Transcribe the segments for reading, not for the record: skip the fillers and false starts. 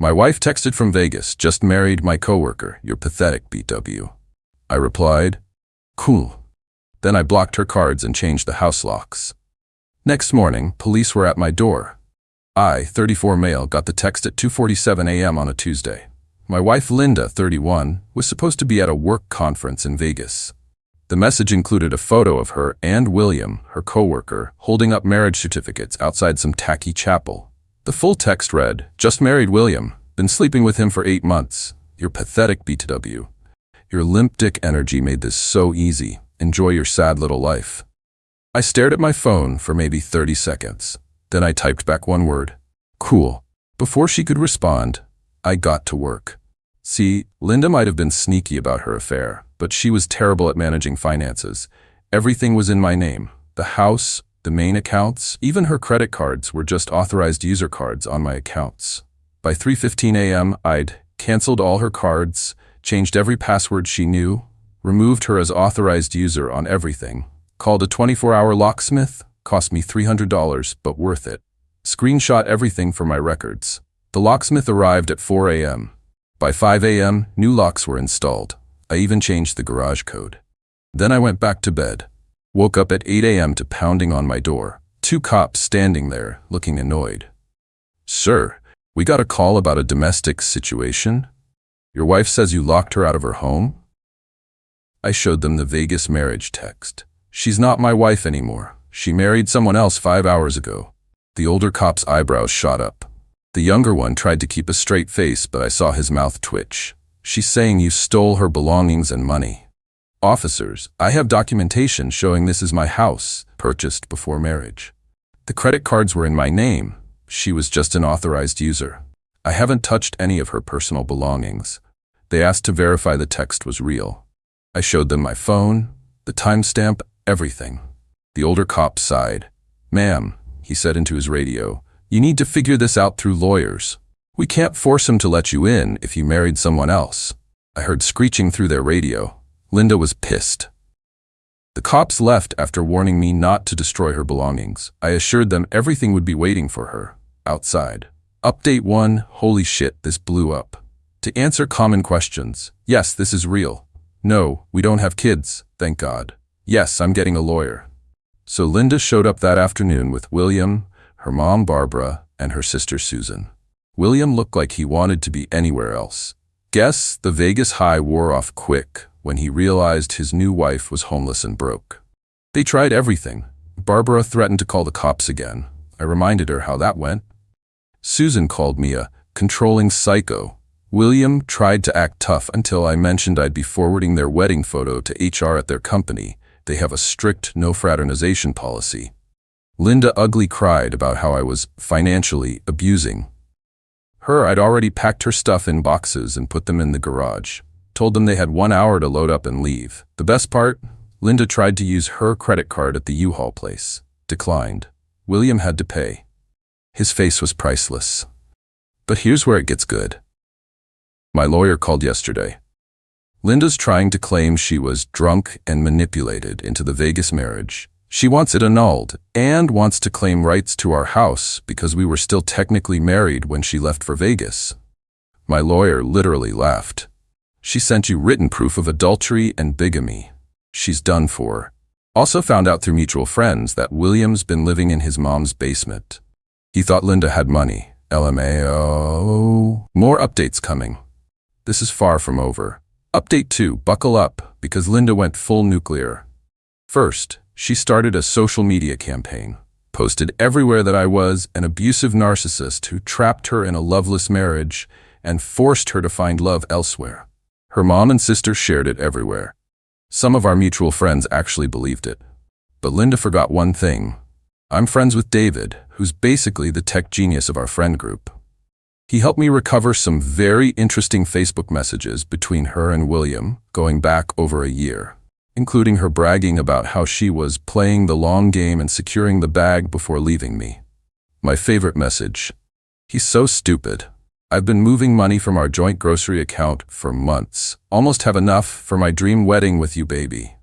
My wife texted from Vegas, just married my coworker, you're pathetic, BTW. I replied, cool. Then I blocked her cards and changed the house locks. Next morning, police were at my door. I, 34 male, got the text at 2:47 a.m. on a Tuesday. My wife Linda, 31, was supposed to be at a work conference in Vegas. The message included a photo of her and William, her coworker, holding up marriage certificates outside some tacky chapel. The full text read, just married William, been sleeping with him for 8 months. You're pathetic, BTW. Your limp dick energy made this so easy. Enjoy your sad little life. I stared at my phone for maybe 30 seconds. Then I typed back one word, cool. Before she could respond, I got to work. See, Linda might have been sneaky about her affair, but she was terrible at managing finances. Everything was in my name. The house, the main accounts, even her credit cards were just authorized user cards on my accounts. By 3:15 a.m., I'd canceled all her cards, changed every password she knew, removed her as authorized user on everything, called a 24-hour locksmith, cost me $300, but worth it. Screenshot everything for my records. The locksmith arrived at 4 a.m. By 5 a.m., new locks were installed. I even changed the garage code. Then I went back to bed. Woke up at 8 a.m. to pounding on my door. 2 cops standing there, looking annoyed. Sir, we got a call about a domestic situation. Your wife says you locked her out of her home? I showed them the Vegas marriage text. She's not my wife anymore. She married someone else 5 hours ago. The older cop's eyebrows shot up. The younger one tried to keep a straight face, but I saw his mouth twitch. She's saying you stole her belongings and money. Officers, I have documentation showing this is my house, purchased before marriage. The credit cards were in my name. She was just an authorized user. I haven't touched any of her personal belongings. They asked to verify the text was real. I showed them my phone, the timestamp, everything. The older cop sighed. Ma'am, he said into his radio, you need to figure this out through lawyers. We can't force him to let you in if you married someone else. I heard screeching through their radio. Linda was pissed. The cops left after warning me not to destroy her belongings. I assured them everything would be waiting for her, outside. Update 1, holy shit, this blew up. To answer common questions, yes, this is real. No, we don't have kids, thank God. Yes, I'm getting a lawyer. So Linda showed up that afternoon with William, her mom Barbara, and her sister Susan. William looked like he wanted to be anywhere else. Guess the Vegas high wore off quick when he realized his new wife was homeless and broke. They tried everything. Barbara threatened to call the cops again. I reminded her how that went. Susan called me a controlling psycho. William tried to act tough until I mentioned I'd be forwarding their wedding photo to HR at their company. They have a strict no fraternization policy. Linda ugly cried about how I was financially abusing her. I'd already packed her stuff in boxes and put them in the garage. Told them they had 1 hour to load up and leave. The best part? Linda tried to use her credit card at the U-Haul place. Declined. William had to pay. His face was priceless. But here's where it gets good. My lawyer called yesterday. Linda's trying to claim she was drunk and manipulated into the Vegas marriage. She wants it annulled and wants to claim rights to our house because we were still technically married when she left for Vegas. My lawyer literally laughed. She sent you written proof of adultery and bigamy. She's done for. Also found out through mutual friends that William's been living in his mom's basement. He thought Linda had money. LMAO. More updates coming. This is far from over. Update 2, buckle up, because Linda went full nuclear. First, she started a social media campaign, posted everywhere that I was an abusive narcissist who trapped her in a loveless marriage and forced her to find love elsewhere. Her mom and sister shared it everywhere. Some of our mutual friends actually believed it. But Linda forgot one thing. I'm friends with David, who's basically the tech genius of our friend group. He helped me recover some very interesting Facebook messages between her and William going back over a year, including her bragging about how she was playing the long game and securing the bag before leaving me. My favorite message. He's so stupid. I've been moving money from our joint grocery account for months. Almost have enough for my dream wedding with you, baby.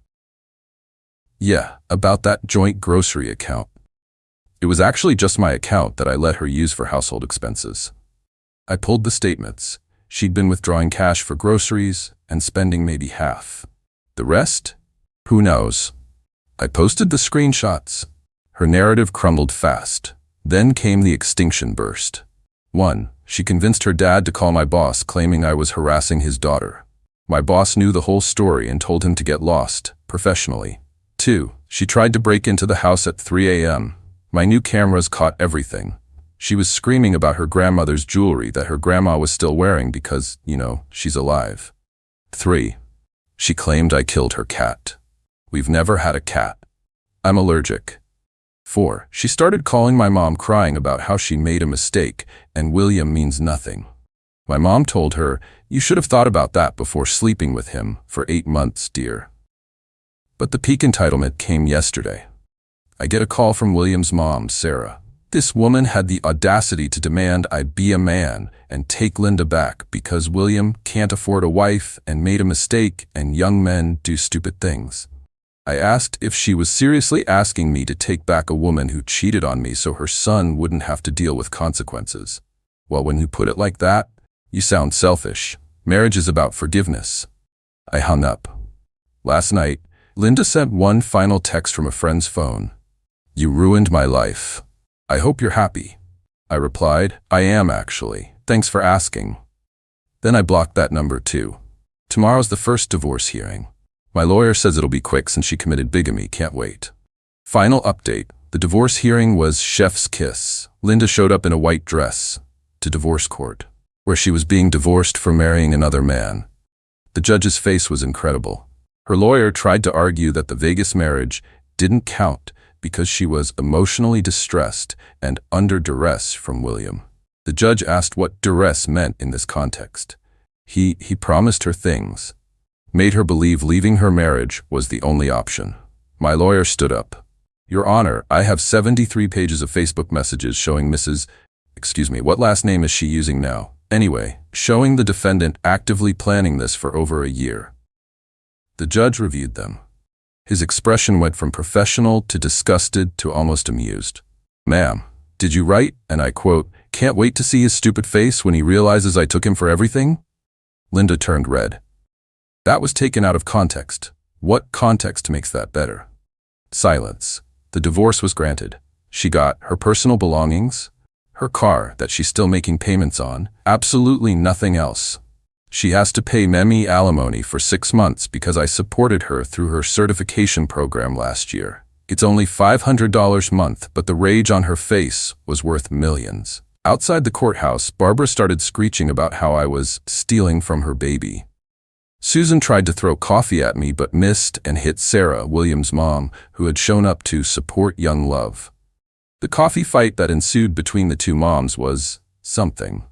Yeah, about that joint grocery account. It was actually just my account that I let her use for household expenses. I pulled the statements. She'd been withdrawing cash for groceries and spending maybe half. The rest? Who knows? I posted the screenshots. Her narrative crumbled fast. Then came the extinction burst. 1. She convinced her dad to call my boss, claiming I was harassing his daughter. My boss knew the whole story and told him to get lost, professionally. 2. She tried to break into the house at 3 a.m. My new cameras caught everything. She was screaming about her grandmother's jewelry that her grandma was still wearing because, she's alive. 3. She claimed I killed her cat. We've never had a cat. I'm allergic. 4. She started calling my mom, crying about how she made a mistake and William means nothing. My mom told her, "You should have thought about that before sleeping with him for 8 months, dear." But the peak entitlement came yesterday. I get a call from William's mom, Sarah. This woman had the audacity to demand I be a man and take Linda back because William can't afford a wife and made a mistake and young men do stupid things. I asked if she was seriously asking me to take back a woman who cheated on me so her son wouldn't have to deal with consequences. Well, when you put it like that, you sound selfish. Marriage is about forgiveness. I hung up. Last night, Linda sent one final text from a friend's phone. "You ruined my life. I hope you're happy." I replied, "I am actually. Thanks for asking." Then I blocked that number too. Tomorrow's the first divorce hearing. My lawyer says it'll be quick since she committed bigamy. Can't wait. Final update. The divorce hearing was chef's kiss. Linda showed up in a white dress to divorce court, where she was being divorced for marrying another man. The judge's face was incredible. Her lawyer tried to argue that the Vegas marriage didn't count because she was emotionally distressed and under duress from William. The judge asked what duress meant in this context. He promised her things, made her believe leaving her marriage was the only option. My lawyer stood up. "Your Honor, I have 73 pages of Facebook messages showing what last name is she using now? Anyway, showing the defendant actively planning this for over a year." The judge reviewed them. His expression went from professional to disgusted to almost amused. "Ma'am, did you write," and I quote, "can't wait to see his stupid face when he realizes I took him for everything?" Linda turned red. That was taken out of context. What context makes that better? Silence. The divorce was granted. She got her personal belongings, her car that she's still making payments on, absolutely nothing else. She has to pay me alimony for 6 months because I supported her through her certification program last year. It's only $500 a month, but the rage on her face was worth millions. Outside the courthouse, Barbara started screeching about how I was stealing from her baby. Susan tried to throw coffee at me but missed and hit Sarah, William's mom, who had shown up to support young love. The coffee fight that ensued between the two moms was something.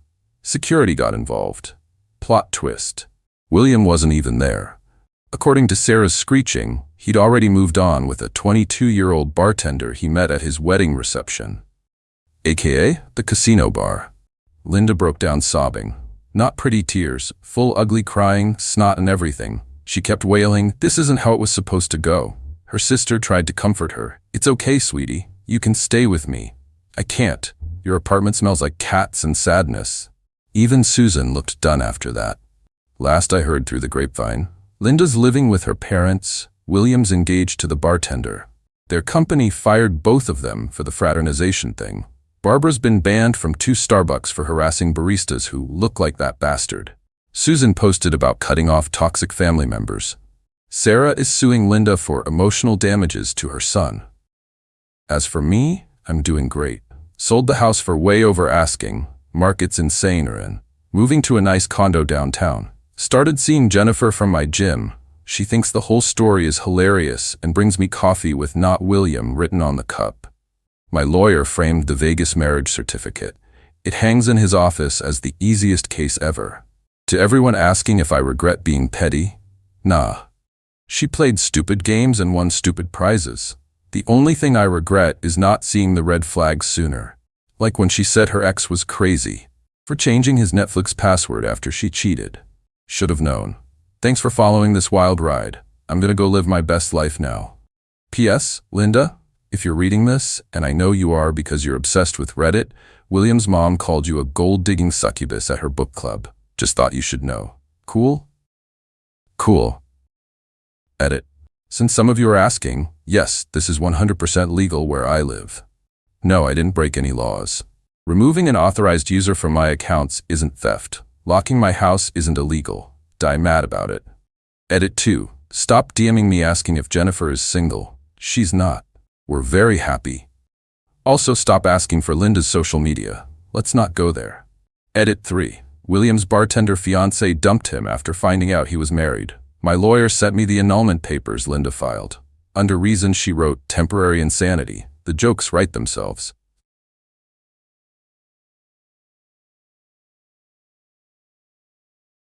Security got involved. Plot twist. William wasn't even there. According to Sarah's screeching, he'd already moved on with a 22-year-old bartender he met at his wedding reception, aka the casino bar. Linda broke down sobbing. Not pretty tears, full ugly crying, snot and everything. She kept wailing, "This isn't how it was supposed to go." Her sister tried to comfort her. "It's okay, sweetie. You can stay with me." "I can't. Your apartment smells like cats and sadness." Even Susan looked done after that. Last I heard through the grapevine, Linda's living with her parents, William's engaged to the bartender. Their company fired both of them for the fraternization thing. Barbara's been banned from 2 Starbucks for harassing baristas who look like that bastard. Susan posted about cutting off toxic family members. Sarah is suing Linda for emotional damages to her son. As for me, I'm doing great. Sold the house for way over asking. Market's insane or in. Moving to a nice condo downtown. Started seeing Jennifer from my gym. She thinks the whole story is hilarious and brings me coffee with "Not William" written on the cup. My lawyer framed the Vegas marriage certificate. It hangs in his office as the easiest case ever. To everyone asking if I regret being petty, nah. She played stupid games and won stupid prizes. The only thing I regret is not seeing the red flags sooner. Like when she said her ex was crazy for changing his Netflix password after she cheated. Should have known. Thanks for following this wild ride. I'm gonna go live my best life now. P.S. Linda, if you're reading this, and I know you are because you're obsessed with Reddit, William's mom called you a gold-digging succubus at her book club. Just thought you should know. Cool? Cool. Edit. Since some of you are asking, yes, this is 100% legal where I live. No, I didn't break any laws. Removing an authorized user from my accounts isn't theft. Locking my house isn't illegal. Die mad about it. Edit 2. Stop DMing me asking if Jennifer is single. She's not. We're very happy. Also, stop asking for Linda's social media. Let's not go there. Edit 3. William's bartender fiance dumped him after finding out he was married. My lawyer sent me the annulment papers Linda filed. Under reason she wrote temporary insanity. The jokes write themselves.